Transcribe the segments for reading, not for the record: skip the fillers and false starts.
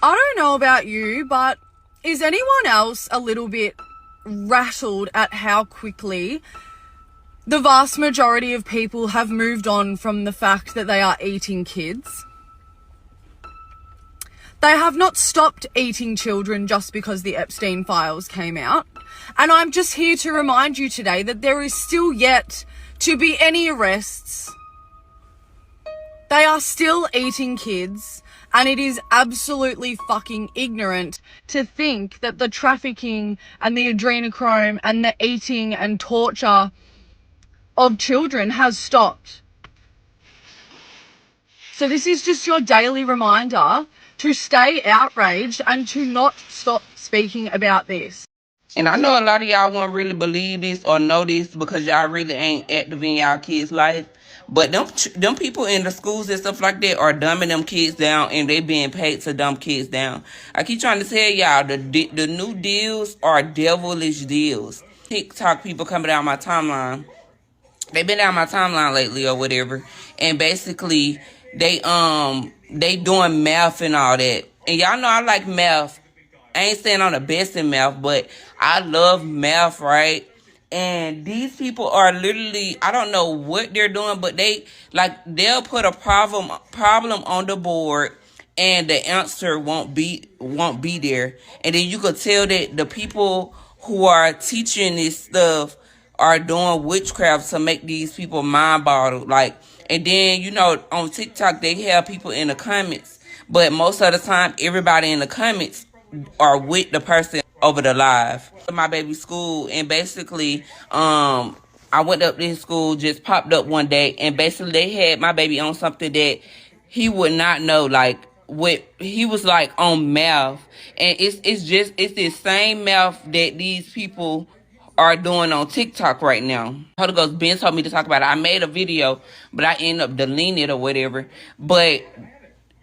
I don't know about you, but is anyone else a little bit rattled at how quickly the vast majority of people have moved on from the fact that they are eating kids? They have not stopped eating children just because the Epstein files came out. And I'm just here to remind you today that there is still yet to be any arrests. They are still eating kids, and it is absolutely fucking ignorant to think that the trafficking and the adrenochrome and the eating and torture of children has stopped. So this is just your daily reminder to stay outraged and to not stop speaking about this. And I know a lot of y'all won't really believe this or know this because y'all really ain't active in y'all kids' life. But them people in the schools and stuff like that are dumbing them kids down, and they being paid to dumb kids down. I keep trying to tell y'all, the new deals are devilish deals. TikTok people coming down my timeline. They've been down my timeline lately or whatever, and basically they doing math and all that. And y'all know I like math. I ain't saying I'm the best in math, but I love math, right? And these people are literally, I don't know what they're doing, but they'll put a problem on the board and the answer won't be there. And then you could tell that the people who are teaching this stuff are doing witchcraft to make these people mind boggled. And then, on TikTok, they have people in the comments, but most of the time, everybody in the comments are with the person over the live. My baby's school, and basically, I went up to his school, just popped up one day, and basically they had my baby on something that he would not know, he was on math, and it's the same math that these people are doing on TikTok right now. Holy Ghost Ben told me to talk about it. I made a video, but I ended up deleting it or whatever. But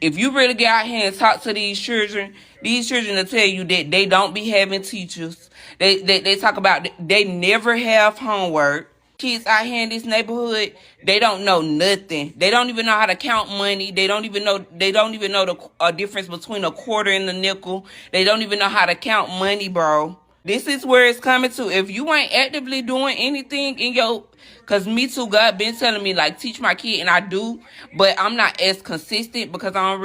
if you really get out here and talk to these children will tell you that they don't be having teachers. They talk about they never have homework. Kids out here in this neighborhood, they don't know nothing. They don't even know how to count money. They don't even know the difference between a quarter and a nickel. They don't even know how to count money, bro. This is where it's coming to. If you ain't actively doing anything because me too, God been telling me, teach my kid, and I do, but I'm not as consistent because I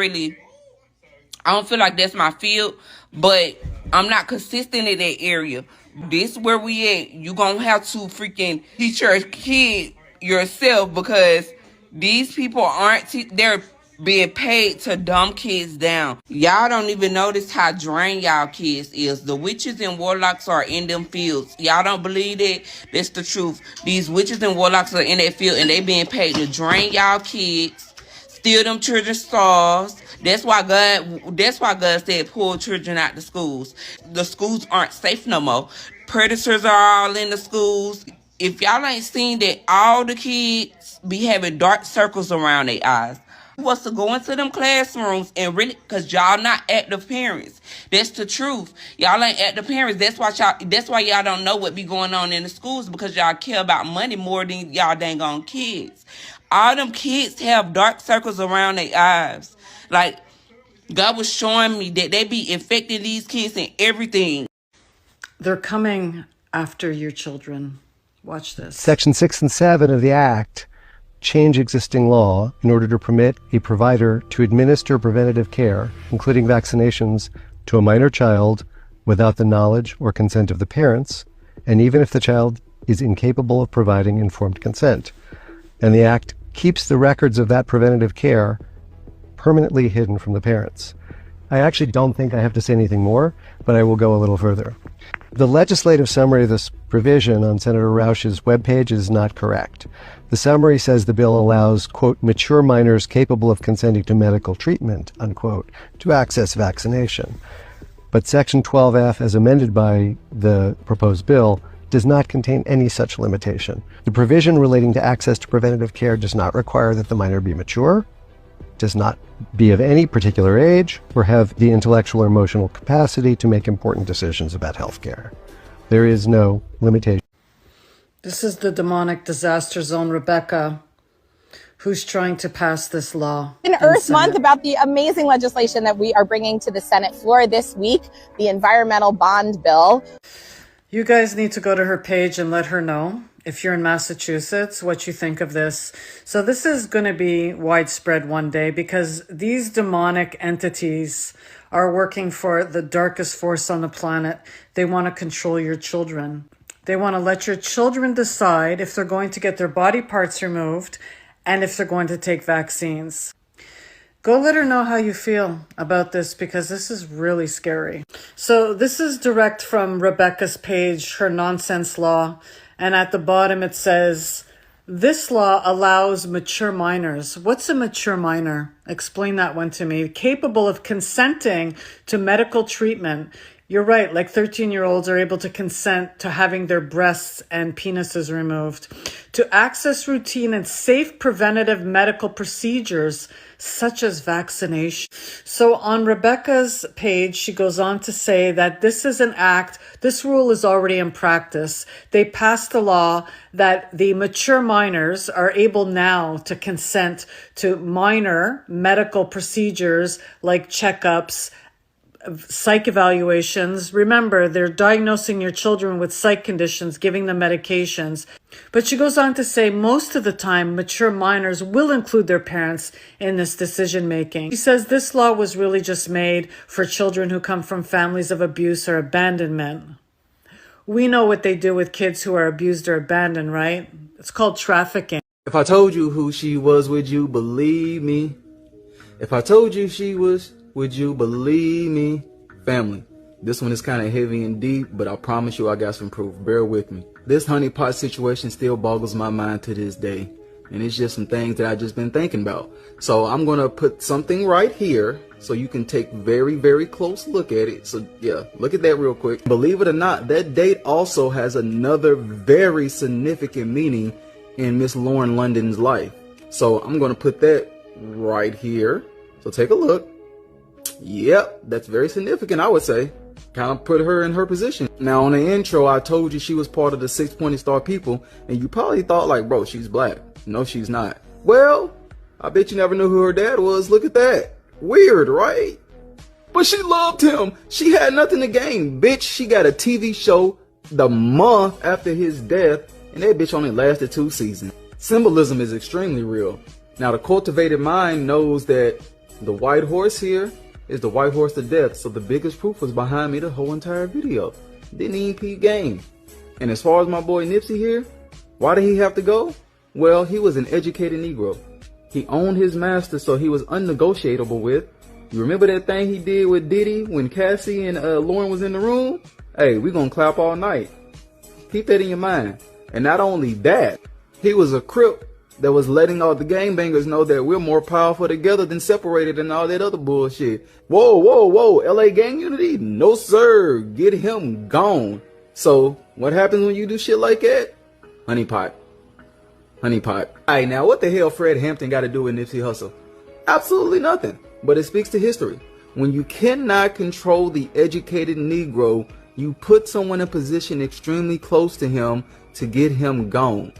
don't feel like that's my field, but I'm not consistent in that area. This where we at. You gonna have to freaking teach your kid yourself because these people they're being paid to dumb kids down. Y'all don't even notice how drained y'all kids is. The witches and warlocks are in them fields. Y'all don't believe that? That's the truth. These witches and warlocks are in that field, and they being paid to drain y'all kids, steal them children's stars. That's why God said pull children out the schools. The schools aren't safe no more. Predators are all in the schools. If y'all ain't seen that, all the kids be having dark circles around their eyes. Was to go into them classrooms and really, because y'all not active parents. That's the truth. Y'all ain't active parents. That's why y'all don't know what be going on in the schools, because y'all care about money more than y'all dang on kids. All them kids have dark circles around their eyes. God was showing me that they be infecting these kids and everything. They're coming after your children. Watch this. Section 6 and 7 of the Act change existing law in order to permit a provider to administer preventative care, including vaccinations, to a minor child without the knowledge or consent of the parents, and even if the child is incapable of providing informed consent. And the Act keeps the records of that preventative care permanently hidden from the parents. I actually don't think I have to say anything more, but I will go a little further. The legislative summary of this provision on Senator Roush's webpage is not correct. The summary says the bill allows, quote, mature minors capable of consenting to medical treatment, unquote, to access vaccination. But Section 12F, as amended by the proposed bill, does not contain any such limitation. The provision relating to access to preventative care does not require that the minor be mature, does not be of any particular age, or have the intellectual or emotional capacity to make important decisions about health care. There is no limitation. This is the demonic disaster zone, Rebecca. who's trying to pass this law. In Earth Month, about the amazing legislation that we are bringing to the Senate floor this week, the Environmental Bond Bill. You guys need to go to her page and let her know, if you're in Massachusetts, what you think of this. So this is going to be widespread one day because these demonic entities are working for the darkest force on the planet. They want to control your children. They want to let your children decide if they're going to get their body parts removed and if they're going to take vaccines. Go let her know how you feel about this because this is really scary. So this is direct from Rebecca's page, her nonsense law. And at the bottom it says, this law allows mature minors. What's a mature minor? Explain that one to me. Capable of consenting to medical treatment. You're right, like 13-year-olds are able to consent to having their breasts and penises removed, to access routine and safe preventative medical procedures such as vaccination. So on Rebecca's page, she goes on to say that this is an act, this rule is already in practice. They passed a law that the mature minors are able now to consent to minor medical procedures like checkups, psych evaluations. Remember, they're diagnosing your children with psych conditions, giving them medications. But she goes on to say most of the time, mature minors will include their parents in this decision making. She says this law was really just made for children who come from families of abuse or abandonment. We know what they do with kids who are abused or abandoned, right? It's called trafficking. If I told you who she was, would you believe me? If I told you she was, would you believe me? Family, this one is kind of heavy and deep, but I promise you I got some proof. Bear with me. This honeypot situation still boggles my mind to this day. And it's just some things that I've just been thinking about. So I'm going to put something right here so you can take very, very close look at it. So yeah, look at that real quick. Believe it or not, that date also has another very significant meaning in Miss Lauren London's life. So I'm going to put that right here. So take a look. Yep, that's very significant, I would say. Kind of put her in her position. Now, on the intro, I told you she was part of the 6 Pointed Star people, and you probably thought like, bro, she's black. No, she's not. Well, I bet you never knew who her dad was. Look at that. Weird, right? But she loved him. She had nothing to gain. Bitch, she got a TV show the month after his death, and that bitch only lasted 2 seasons. Symbolism is extremely real. Now, the cultivated mind knows that the white horse here is the white horse to death, so the biggest proof was behind me the whole entire video. Didn't even peep game. And as far as my boy Nipsey here, why did he have to go? Well, he was an educated Negro. He owned his master, so he was unnegotiable with. You remember that thing he did with Diddy when Cassie and Lauren was in the room? Hey, we gonna clap all night. Keep that in your mind. And not only that, he was a Crip that was letting all the gangbangers know that we're more powerful together than separated and all that other bullshit. Whoa, whoa, whoa, LA gang unity? No, sir. Get him gone. So, what happens when you do shit like that? Honeypot. Honeypot. Alright, now what the hell Fred Hampton got to do with Nipsey Hussle? Absolutely nothing. But it speaks to history. When you cannot control the educated Negro, you put someone in a position extremely close to him to get him gone.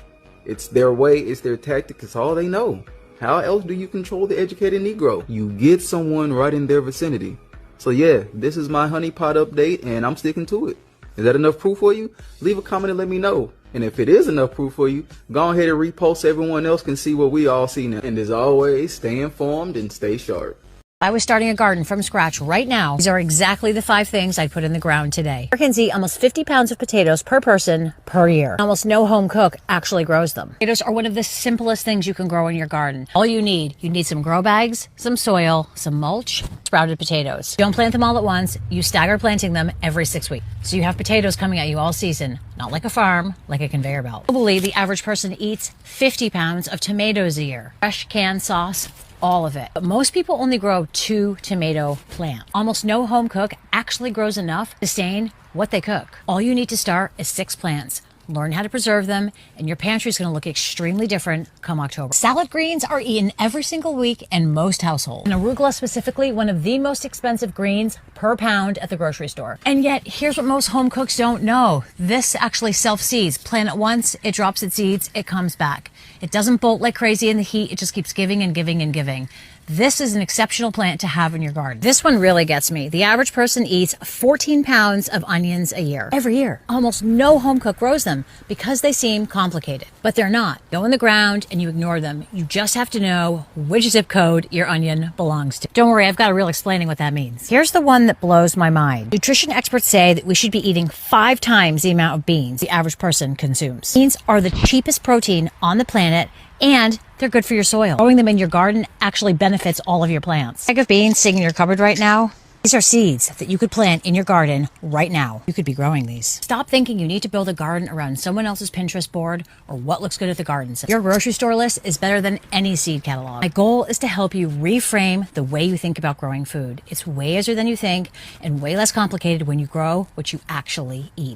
It's their way, it's their tactic, it's all they know. How else do you control the educated Negro? You get someone right in their vicinity. So yeah, this is my honeypot update and I'm sticking to it. Is that enough proof for you? Leave a comment and let me know. And if it is enough proof for you, go ahead and repost so everyone else can see what we all see now. And as always, stay informed and stay sharp. I was starting a garden from scratch right now. These are exactly the 5 things I'd put in the ground today. Americans eat almost 50 pounds of potatoes per person per year. Almost no home cook actually grows them. Potatoes are one of the simplest things you can grow in your garden. All you need some grow bags, some soil, some mulch, sprouted potatoes. Don't plant them all at once. You stagger planting them every 6 weeks. So you have potatoes coming at you all season. Not like a farm, like a conveyor belt. Globally, the average person eats 50 pounds of tomatoes a year. Fresh canned sauce, all of it. But most people only grow 2 tomato plants. Almost no home cook actually grows enough to sustain what they cook. All you need to start is 6 plants. learn how to preserve them, and your pantry is going to look extremely different come October. Salad greens are eaten every single week in most households. And arugula specifically, one of the most expensive greens per pound at the grocery store. And yet, here's what most home cooks don't know. This actually self-seeds. Plant it once, it drops its seeds, it comes back. It doesn't bolt like crazy in the heat, it just keeps giving and giving and giving. This is an exceptional plant to have in your garden. This one really gets me. The average person eats 14 pounds of onions a year. Every year. Almost no home cook grows them because they seem complicated. But they're not. Go in the ground and you ignore them. You just have to know which zip code your onion belongs to. Don't worry, I've got a real explaining what that means. Here's the one that blows my mind. Nutrition experts say that we should be eating 5 times the amount of beans the average person consumes. Beans are the cheapest protein on the planet, and they're good for your soil. Growing them in your garden actually benefits all of your plants. A bag of beans sitting in your cupboard right now, these are seeds that you could plant in your garden right now. You could be growing these. Stop thinking you need to build a garden around someone else's Pinterest board or what looks good at the garden center. Your grocery store list is better than any seed catalog. My goal is to help you reframe the way you think about growing food. It's way easier than you think and way less complicated when you grow what you actually eat.